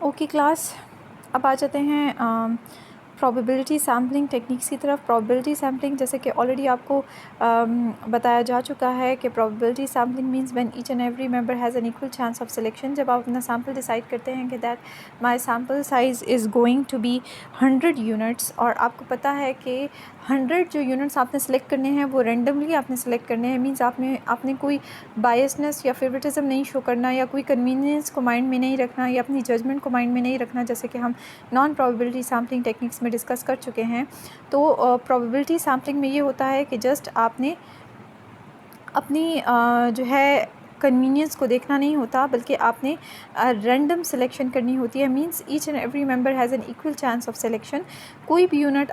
Okay class, अब आ जाते हैं प्रोबेबिलिटी सैम्पलिंग टेक्निक्स की तरफ। प्रोबेबिलिटी सैम्पलिंग जैसे कि ऑलरेडी आपको बताया जा चुका है कि probability sampling means when each and every member has an equal chance of selection. जब आप अपना सैम्पल डिसाइड करते हैं कि that my sample size is going to be 100 units, और आपको पता है कि 100 जो यूनिट्स आपने सेलेक्ट करने हैं वो रेंडमली आपने सेलेक्ट करने हैं। मींस आपने कोई बायसनेस या फेवरेटिज्म नहीं शो करना, या कोई कन्वीनियंस को माइंड में नहीं रखना, या अपनी जजमेंट को माइंड में नहीं रखना, जैसे कि हम नॉन प्रोबेबिलिटी सैम्पलिंग टेक्निक्स में डिस्कस कर चुके हैं। तो प्रोबेबिलिटी सैम्पलिंग में ये होता है कि जस्ट आपने अपनी जो है कन्वीनियंस को देखना नहीं होता, बल्कि आपने रैंडम सिलेक्शन करनी होती है। Means each and every member has an equal chance of selection. कोई भी यूनिट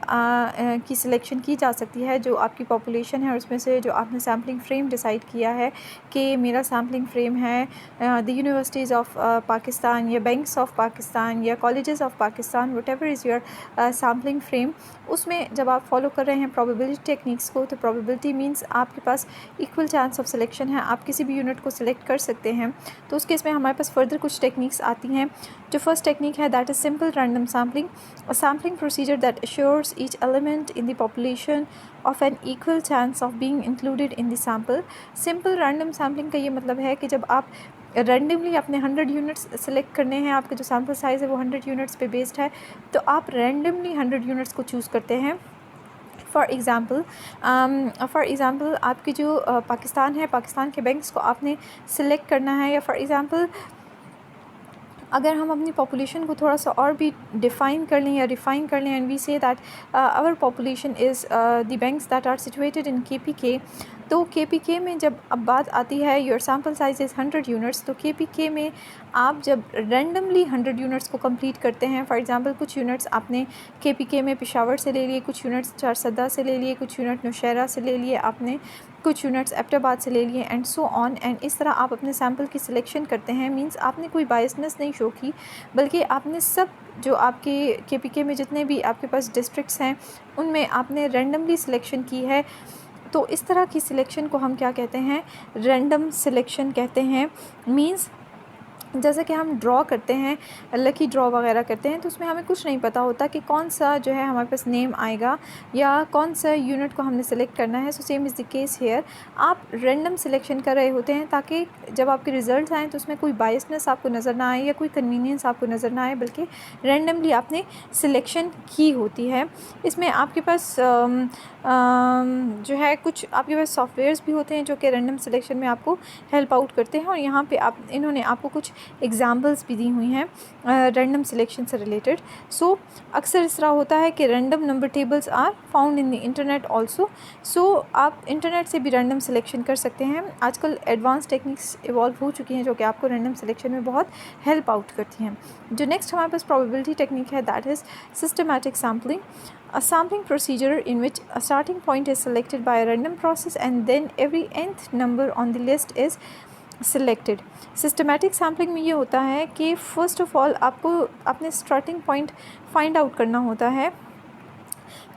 की सिलेक्शन की जा सकती है जो आपकी पॉपुलेशन है, और उसमें से जो आपने सैम्पलिंग फ्रेम डिसाइड किया है कि मेरा सैम्पलिंग फ्रेम है द यूनिवर्सिटीज़ ऑफ पाकिस्तान, या बैंक्स ऑफ पाकिस्तान, या colleges of Pakistan, what ever is your sampling frame. उसमें जब आप फॉलो कर रहे हैं प्रोबेबिलिटी टेक्निक्स को, तो प्रोबेबिलिटी मींस आपके पास इक्वल चांस ऑफ सिलेक्शन है, आप किसी भी यूनिट को सिलेक्ट कर सकते हैं। तो उस केस में हमारे पास फर्दर कुछ टेक्निक्स आती हैं। जो फर्स्ट टेक्निक है that is simple random sampling, a sampling procedure that assures each element in the population of an equal chance of being included in the sample. Simple random sampling का ये मतलब है कि जब आप रैंडमली अपने 100 units select करने हैं, आपके जो सैम्पल साइज़ है वो 100 यूनिट्स पे बेस्ड है, तो आप रैंडमली 100 यूनिट्स को चूज़ करते हैं। फॉर एग्ज़ाम्पल आपकी जो पाकिस्तान है, पाकिस्तान के बैंक्स को आपने सिलेक्ट करना है। या फॉर एग्ज़ाम्पल अगर हम अपनी पॉपुलेशन को थोड़ा सा और भी डिफ़ाइन कर लें या रिफ़ाइन कर लें, and we say that our population is the banks that are situated in KPK। तो KPK में जब अब बात आती है your sample size is 100 units, तो KPK में आप जब रैंडमली 100 यूनिट्स को कंप्लीट करते हैं, फॉर एग्ज़ाम्पल कुछ यूनिट्स आपने KPK में पेशावर से ले लिए, कुछ यूनिट्स चारसदा से ले लिए, कुछ यूनिट नौशहरा से ले लिए आपने, कुछ यूनिट्स एबटाबाद से ले लिए, एंड सो ऑन। एंड इस तरह आप अपने सैम्पल की सिलेक्शन करते हैं। मींस आपने कोई बायसनेस नहीं शो की, बल्कि आपने सब जो आपके KPK में जितने भी आपके पास डिस्ट्रिक्ट्स हैं उनमें आपने रैंडमली सिलेक्शन की है। तो इस तरह की सिलेक्शन को हम क्या कहते हैं? रैंडम सिलेक्शन कहते हैं। मींस जैसे कि हम ड्रॉ करते हैं, लकी ड्रॉ वगैरह करते हैं, तो उसमें हमें कुछ नहीं पता होता कि कौन सा जो है हमारे पास नेम आएगा या कौन सा यूनिट को हमने सेलेक्ट करना है। So same is the case hair, आप रैंडम सिलेक्शन कर रहे होते हैं ताकि जब आपके रिज़ल्ट आएँ तो उसमें कोई बायसनेस आपको नज़र ना आए या कोई कन्वीनियंस आपको नज़र ना आए, बल्कि रैंडमली आपने सिलेक्शन की होती है। इसमें आपके पास जो है कुछ आपके पास सॉफ्टवेयर्स भी होते हैं जो कि रैंडम सिलेक्शन में आपको हेल्प आउट करते हैं, और यहाँ पे इन्होंने आपको कुछ एग्जाम्पल्स भी दी हुई हैं रैंडम सिलेक्शन से रिलेटेड। सो अक्सर इस तरह होता है कि random number tables are found in the internet also. So आप इंटरनेट से भी रैंडम सिलेक्शन कर सकते हैं। आजकल एडवांस टेक्निक्स इवॉल्व हो चुकी हैं जो कि आपको रैंडम सिलेक्शन में बहुत हेल्प आउट करती हैं। जो नेक्स्ट हमारे पास प्रोबेबिलिटी टेक्निक है that is systematic sampling, a sampling procedure in which a starting point is selected by a random process and then every nth number on the list is selected। Systematic sampling में ये होता है कि first of all आपको अपने starting point find out करना होता है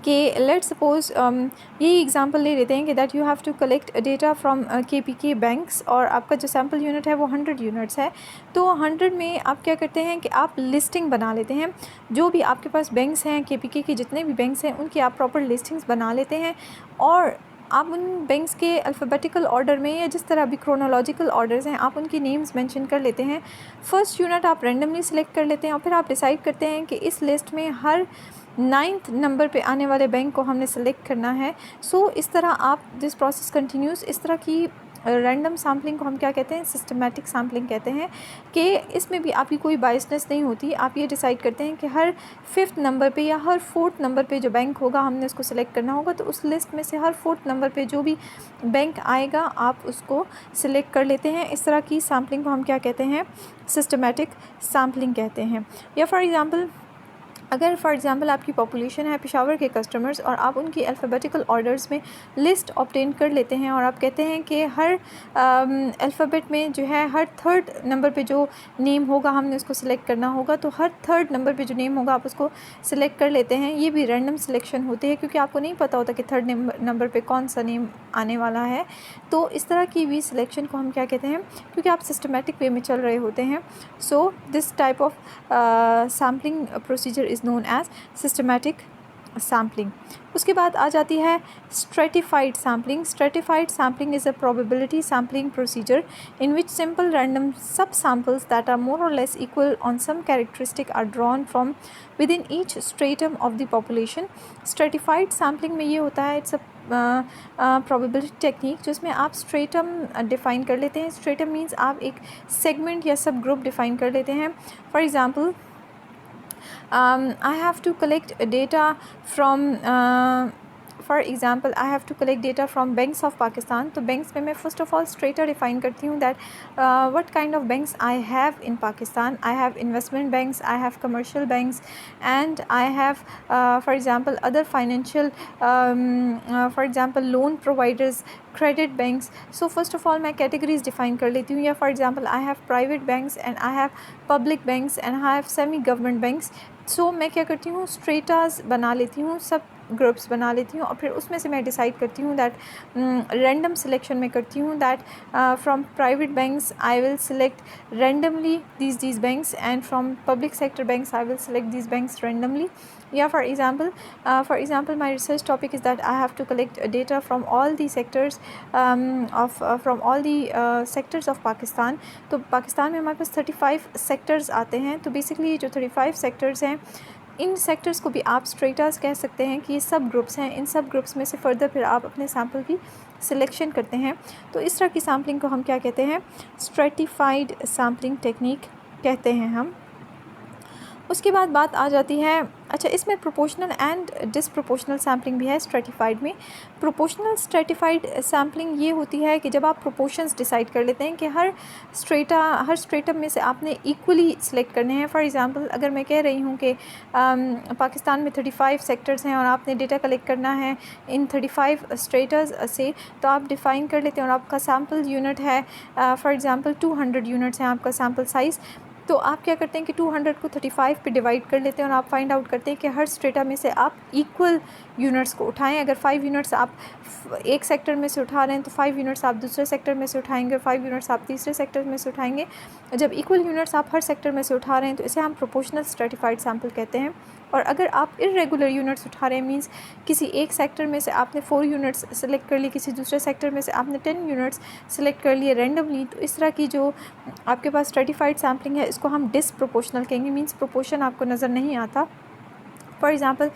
कि लेट्स सपोज़ यही एग्जांपल ले लेते हैं कि that you have to collect data from KPK banks, और आपका जो सैम्पल यूनिट है वो 100 यूनिट्स है। तो 100 में आप क्या करते हैं कि आप लिस्टिंग बना लेते हैं। जो भी आपके पास बैंक्स हैं KPK के जितने भी बैंक्स हैं उनकी आप प्रॉपर लिस्टिंग्स बना लेते हैं, और आप उन बैंक्स के अल्फ़ाबेटिकल ऑर्डर में या जिस तरह भी क्रोनोलॉजिकल ऑर्डर्स हैं आप उनकी नेम्स मेंशन कर लेते हैं। फर्स्ट यूनिट आप रैंडमली सिलेक्ट कर लेते हैं, और फिर आप डिसाइड करते हैं कि इस लिस्ट में हर 9th नंबर पे आने वाले बैंक को हमने सेलेक्ट करना है। सो इस तरह आप दिस प्रोसेस कंटिन्यूस, इस तरह की रैंडम सैम्पलिंग को हम क्या कहते हैं? सिस्टमैटिक सैम्पलिंग कहते हैं। कि इसमें भी आपकी कोई बायसनेस नहीं होती। आप ये डिसाइड करते हैं कि हर 5th नंबर पे या हर 4th नंबर पे जो बैंक होगा हमने उसको सेलेक्ट करना होगा, तो उस लिस्ट में से हर 4th नंबर पे जो भी बैंक आएगा आप उसको सिलेक्ट कर लेते हैं। इस तरह की सैम्पलिंग को हम क्या कहते हैं? सिस्टमैटिक सैम्पलिंग कहते हैं। या फॉर एग्ज़ाम्पल अगर फॉर एग्ज़ाम्पल आपकी पॉपुलेशन है पेशावर के कस्टमर्स और आप उनकी अल्फ़ाबेटिकल ऑर्डर्स में लिस्ट ऑब्टेन कर लेते हैं और आप कहते हैं कि हर अल्फ़ाबेट में जो है हर थर्ड नंबर पे जो नेम होगा हमने उसको सिलेक्ट करना होगा, तो हर थर्ड नंबर पे जो नेम होगा आप उसको सिलेक्ट कर लेते हैं। ये भी रैंडम सिलेक्शन होती है क्योंकि आपको नहीं पता होता कि थर्ड नंबर पे कौन सा नेम आने वाला है। तो इस तरह की भी सिलेक्शन को हम क्या कहते हैं, क्योंकि आप सिस्टमेटिक वे में चल रहे होते हैं। So this type of sampling procedure is known as systematic sampling. उसके बाद आ जाती है stratified sampling. Stratified sampling is a probability sampling procedure in which simple random subsamples that are more or less equal on some characteristic are drawn from within each stratum of the population. Stratified sampling में ये होता है it's a probability technique जिसमें आप stratum define कर लेते हैं। stratum means आप एक segment या सब ग्रुप डिफ़ाइन कर लेते हैं। For example, I have to collect data from for example I have to collect data from banks of Pakistan. तो banks में मैं first of all strata define करती हूँ that what kind of banks I have in Pakistan. I have investment banks, I have commercial banks, and I have for example other financial for example loan providers, credit banks. So first of all मैं categories define कर लेती हूँ, या for example I have private banks and I have public banks and I have semi government banks. सो मैं क्या करती हूँ, स्ट्रेटास बना लेती हूँ, सब ग्रुप्स बना लेती हूँ और फिर उसमें से मैं डिसाइड करती हूँ दैट रैंडम सिलेक्शन में करती हूँ that from private banks I will select randomly these banks and from public sector banks I will select these banks randomly. Yeah, for example my research topic is that I have to collect data from all the sectors from all the sectors of Pakistan. तो पाकिस्तान में हमारे पास 35 sectors आते हैं। तो basically जो 35 sectors हैं, इन sectors को भी आप स्ट्रेटास कह सकते हैं कि ये सब ग्रुप्स हैं। इन सब ग्रुप्स में से फ़र्दर फिर आप अपने सैम्पल की सिलेक्शन करते हैं। तो इस तरह की सैम्पलिंग को हम क्या कहते हैं, स्ट्रेटिफाइड सैम्पलिंग टेक्निक कहते हैं हम। उसके बाद बात आ जाती है, अच्छा इसमें प्रोपोर्शनल एंड डिसप्रोपोर्शनल सैम्पलिंग भी है स्ट्रेटिफाइड में। प्रोपोर्शनल स्ट्रेटिफाइड सैम्पलिंग ये होती है कि जब आप प्रोपोर्शंस डिसाइड कर लेते हैं कि हर स्ट्रेटम में से आपने इक्वली सिलेक्ट करने हैं। फॉर एग्जांपल अगर मैं कह रही हूँ कि पाकिस्तान में 35 सेक्टर्स हैं और आपने डेटा कलेक्ट करना है इन 35 स्ट्रेटर्स से, तो आप डिफ़ाइन कर लेते हैं और आपका सैम्पल यूनिट है फॉर एग्ज़ाम्पल 200 यूनिट्स हैं आपका सैम्पल साइज़। तो आप क्या करते हैं कि 200 को 35 पे डिवाइड कर लेते हैं और आप फाइंड आउट करते हैं कि हर स्ट्रेटा में से आप इक्वल यूनिट्स को उठाएं। अगर 5 यूनिट्स आप एक सेक्टर में से उठा रहे हैं तो 5 यूनिट्स आप दूसरे सेक्टर में से उठाएंगे, 5 यूनिट्स आप तीसरे सेक्टर में से उठाएंगे। जब इक्वल यूनिट्स आप हर सेक्टर में से उठा रहे हैं तो इसे हम प्रोपोर्शनल स्ट्रेटिफाइड सैम्पल कहते हैं। और अगर आप इर्रेगुलर यूनिट्स उठा रहे हैं, मींस किसी एक सेक्टर में से आपने 4 यूनिट्स सेलेक्ट कर ली, किसी दूसरे सेक्टर में से आपने 10 यूनिट्स सेलेक्ट कर लिए रैंडमली, तो इस तरह की जो आपके पास स्ट्रेटिफाइड सैम्पलिंग है इसको हम डिसप्रोपोर्शनल कहेंगे। मींस प्रोपोर्शन आपको नज़र नहीं आता। फॉर एग्ज़ाम्पल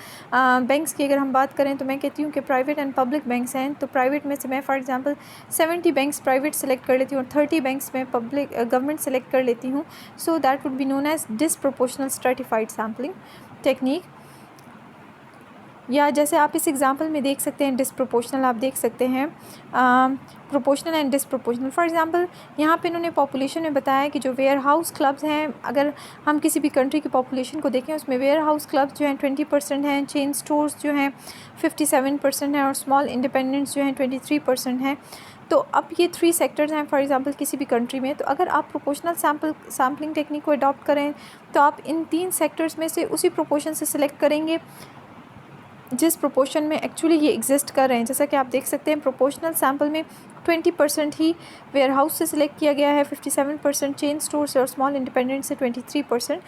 बैंक्स की अगर हम बात करें तो मैं कहती हूँ कि प्राइवेट एंड पब्लिक बैंक्स हैं। तो प्राइवेट में से मैं for example 70 banks private select कर लेती हूँ और 30 बैंक्स में पब्लिक गवर्नमेंट सेलेक्ट कर लेती हूँ। So that would be known as disproportional stratified sampling technique. या जैसे आप इस एग्जांपल में देख सकते हैं डिसप्रोपोर्शनल, आप देख सकते हैं प्रोपोर्शनल एंड डिसप्रोपोर्शनल। फॉर एग्जांपल यहाँ पे इन्होंने पॉपुलेशन में बताया कि जो वेयर हाउस क्लब्स हैं, अगर हम किसी भी कंट्री की पॉपुलेशन को देखें उसमें वेयर हाउस क्लब्स जो हैं 20% हैं, चेन स्टोर्स जो हैं 57% हैं और स्मॉल इंडिपेंडेंट्स जो हैं 23% हैं। तो अब ये 3 सेक्टर्स हैं फॉर एग्जांपल किसी भी कंट्री में। तो अगर आप प्रोपोर्शनल सैम्पलिंग टेक्निक को अडॉप्ट करें तो आप इन 3 सेक्टर्स में से उसी प्रोपोर्शन से सिलेक्ट करेंगे जिस प्रोपोर्शन में एक्चुअली ये एग्जिस्ट कर रहे हैं। जैसा कि आप देख सकते हैं प्रोपोर्शनल सैम्पल में 20% ही वेयर हाउस से सिलेक्ट किया गया है, 57% चेन स्टोर से और स्मॉल इंडिपेंडेंट से 23%।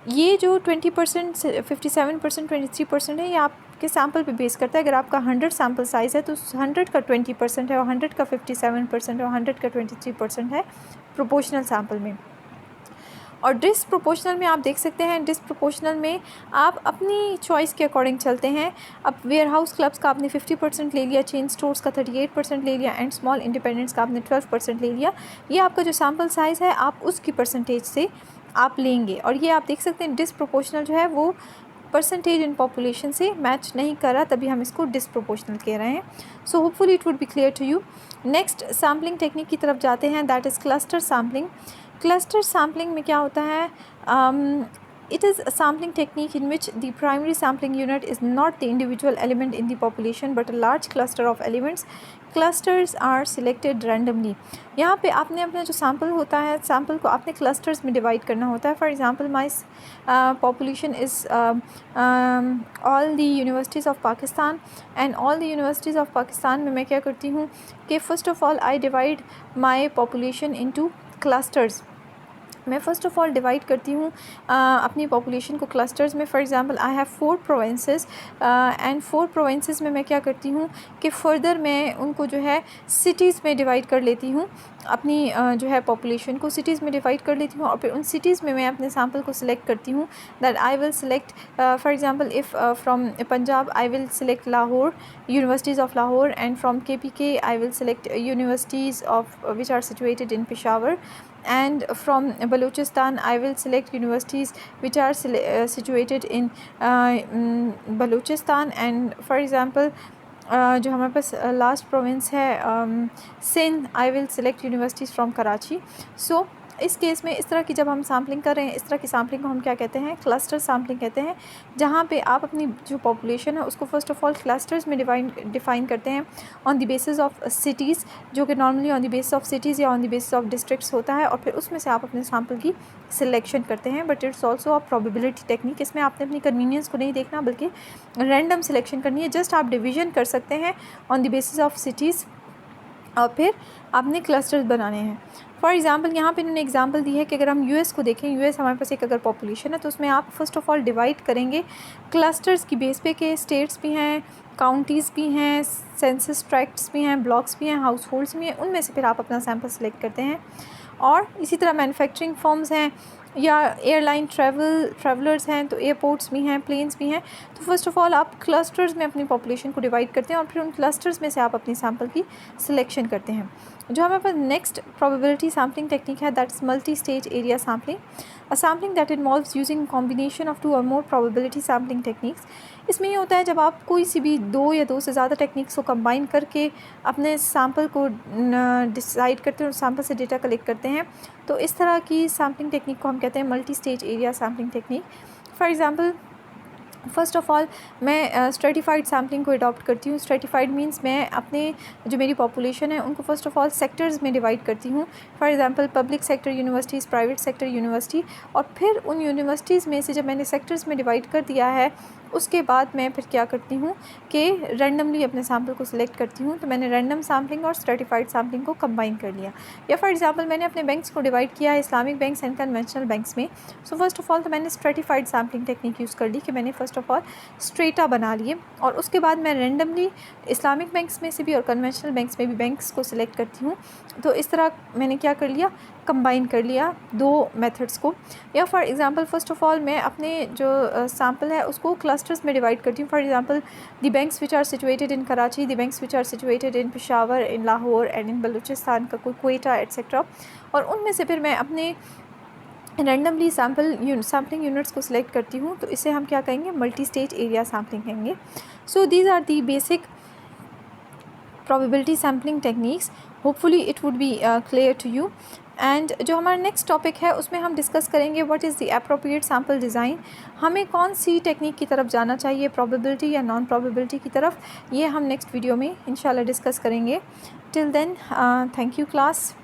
ये जो 20% से 57% 23% है ये आपके सैम्पल पे बेस करता है। अगर आपका 100 सैम्पल साइज़ है तो 100 का 20% है और 100 का 57% है और 100 का 23% है प्रोपोर्शनल सैम्पल में। और डिसप्रोपोर्शनल में आप देख सकते हैं, डिसप्रोपोर्शनल में आप अपनी चॉइस के अकॉर्डिंग चलते हैं। अब वेयर हाउस क्लब्स का आपने 50% ले लिया, चेन स्टोर्स का 38% ले लिया एंड स्मॉल इंडिपेंडेंट्स का आपने 12% ले लिया। ये आपका जो सैम्पल साइज़ है आप उसकी परसेंटेज से आप लेंगे। और ये आप देख सकते हैं डिसप्रोपोर्शनल जो है वो परसेंटेज इन पॉपुलेशन से मैच नहीं कर रहा, तभी हम इसको डिसप्रोपोर्शनल कह रहे हैं। So hopefully it would be clear to you. Next sampling technique की तरफ जाते हैं, that is cluster sampling. Cluster sampling में क्या होता है, it is a sampling technique in which the primary sampling unit is not the individual element in the population but a large cluster of elements. Clusters are selected randomly. यहाँ पे आपने अपना जो sample होता है, सैम्पल को आपने clusters में डिवाइड करना होता है. For example my population is all the universities of Pakistan, and all the universities of Pakistan में मैं क्या करती हूँ कि first of all I divide my population into clusters. मैं फ़र्स्ट ऑफ़ ऑल डिवाइड करती हूँ अपनी पॉपुलेशन को क्लस्टर्स में. For example I have 4 provinces, and 4 provinces में मैं क्या करती हूँ कि फ़र्दर मैं उनको जो है सिटीज़ में डिवाइड कर लेती हूँ. अपनी जो है पॉपुलेशन को सिटीज़ में डिवाइड कर लेती हूँ, और फिर उन सिटीज़ में मैं अपने सैम्पल को सिलेक्ट करती हूँ. That I will select for example if from Punjab I will select Lahore, universities of Lahore, and from KPK I will select universities of which are situated in Peshawar, and from Balochistan I will select universities which are situated in Balochistan. and for example जो हमारे पास last province है Sindh, I will select universities from Karachi. So इस case में इस तरह की जब हम सैम्पलिंग कर रहे हैं, इस तरह की सैम्पलिंग को हम क्या कहते हैं, क्लस्टर सैम्पलिंग कहते हैं, जहाँ पे आप अपनी जो पॉपुलेशन है उसको फ़र्स्ट ऑफ़ ऑल क्लस्टर्स में डिफ़ाइन करते हैं on the basis of cities, जो कि normally on the basis of cities या on the basis of districts होता है, और फिर उसमें से आप अपने सैम्पल की सिलेक्शन करते हैं. But it's also a probability technique. इसमें आपने अपनी कन्वीनियंस को नहीं देखना बल्कि रैंडम सिलेक्शन करनी है. जस्ट आप डिवीज़न कर सकते हैं on the basis of cities, और फिर आपने क्लस्टर्स बनाने हैं. फॉर एग्ज़ाम्पल यहाँ पे इन्होंने एग्जांपल दी है कि अगर हम यूएस को देखें, यूएस हमारे पास एक अगर पॉपुलेशन है तो उसमें आप फ़र्स्ट ऑफ़ ऑल डिवाइड करेंगे क्लस्टर्स की बेस पे के स्टेट्स भी हैं, काउंटीज़ भी हैं, सेंसस ट्रैक्ट्स भी हैं, ब्लॉक्स भी हैं, हाउस होल्ड्स भी हैं. उनमें से फिर आप अपना सैम्पल सेलेक्ट करते हैं. और इसी तरह मैन्युफैक्चरिंग फर्म्स हैं या एयरलाइन ट्रैवलर्स हैं, तो एयरपोर्ट्स भी हैं, प्लेन्स भी हैं. तो फ़र्स्ट ऑफ़ ऑल आप क्लस्टर्स में अपनी पॉपुलेशन को डिवाइड करते हैं और फिर उन क्लस्टर्स में से आप अपनी सैम्पल की सिलेक्शन करते हैं. जो हमारे पास नेक्स्ट प्रोबेबिलिटी सैम्पलिंग टेक्निक है, that is multi stage area sampling, a sampling that involves using combination of 2 और मोर प्रोबेबिलिटी सैम्पलिंग टेक्निक्स. इसमें ये होता है जब आप कोई सी भी 2 या 2 से ज़्यादा टेक्निक्स को कंबाइन करके अपने सैम्पल को डिसाइड करते हैं और सैम्पल से डेटा कलेक्ट करते हैं, तो इस तरह की सैम्पलिंग टेक्निक को हम कहते हैं multi stage area sampling technique. For example first of all मैं स्ट्रेटिफाइड सैम्पलिंग को अडॉप्ट करती हूँ. स्ट्रेटिफाइड मींस मैं अपने जो मेरी पॉपुलेशन है उनको फ़र्स्ट ऑफ़ ऑल सेक्टर्स में डिवाइड करती हूँ. For example public sector universities, private sector university, और फिर उन यूनिवर्सिटीज़ में से जब मैंने सेक्टर्स में डिवाइड कर दिया है उसके बाद मैं फिर क्या करती हूँ कि रैंडमली अपने सैम्पल को सिलेक्ट करती हूँ. तो मैंने रैंडम सैम्पलिंग और स्ट्रेटिफाइड सैम्पलिंग को कंबाइन कर लिया. या फॉर एग्ज़ाम्पल मैंने अपने बैंक्स को डिवाइड किया है Islamic banks and conventional banks में. सो फर्स्ट ऑफ़ ऑल तो मैंने स्ट्रेटिफाइड सैम्पलिंग टेक्निक यूज़ कर ली कि मैंने फ़र्स्ट ऑफ़ ऑल स्ट्रेटा बना लिए, और उसके बाद मैं रैंडमली इस्लामिक बैंक्स में से भी और कन्वेंशनल बैंक्स में भी बैंक्स को सिलेक्ट करती हूँ. तो इस तरह मैंने क्या कर लिया, कंबाइन कर लिया 2 मेथड्स को. या for example first of all मैं अपने जो सैम्पल है उसको क्लस्टर्स में डिवाइड करती हूँ. For example the banks which are situated in Karachi, the banks which are situated in Peshawar, in Lahore and in Balochistan का कोई क्वेटा एट्सेट्रा, और उनमें से फिर मैं अपने रैंडमली सैम्पलिंग यूनिट्स को सिलेक्ट करती हूँ. तो इसे हम क्या कहेंगे, मल्टी स्टेज एरिया सैम्पलिंग कहेंगे. So these are the basic probability sampling techniques. Hopefully it would be clear to you. And जो हमारा नेक्स्ट टॉपिक है उसमें हम डिस्कस करेंगे what is the appropriate sample design. हमें कौन सी टेक्निक की तरफ जाना चाहिए, प्रोबेबिलिटी या नॉन प्रोबेबिलिटी की तरफ, ये हम नेक्स्ट वीडियो में इंशाल्लाह डिस्कस करेंगे. Till then thank you class.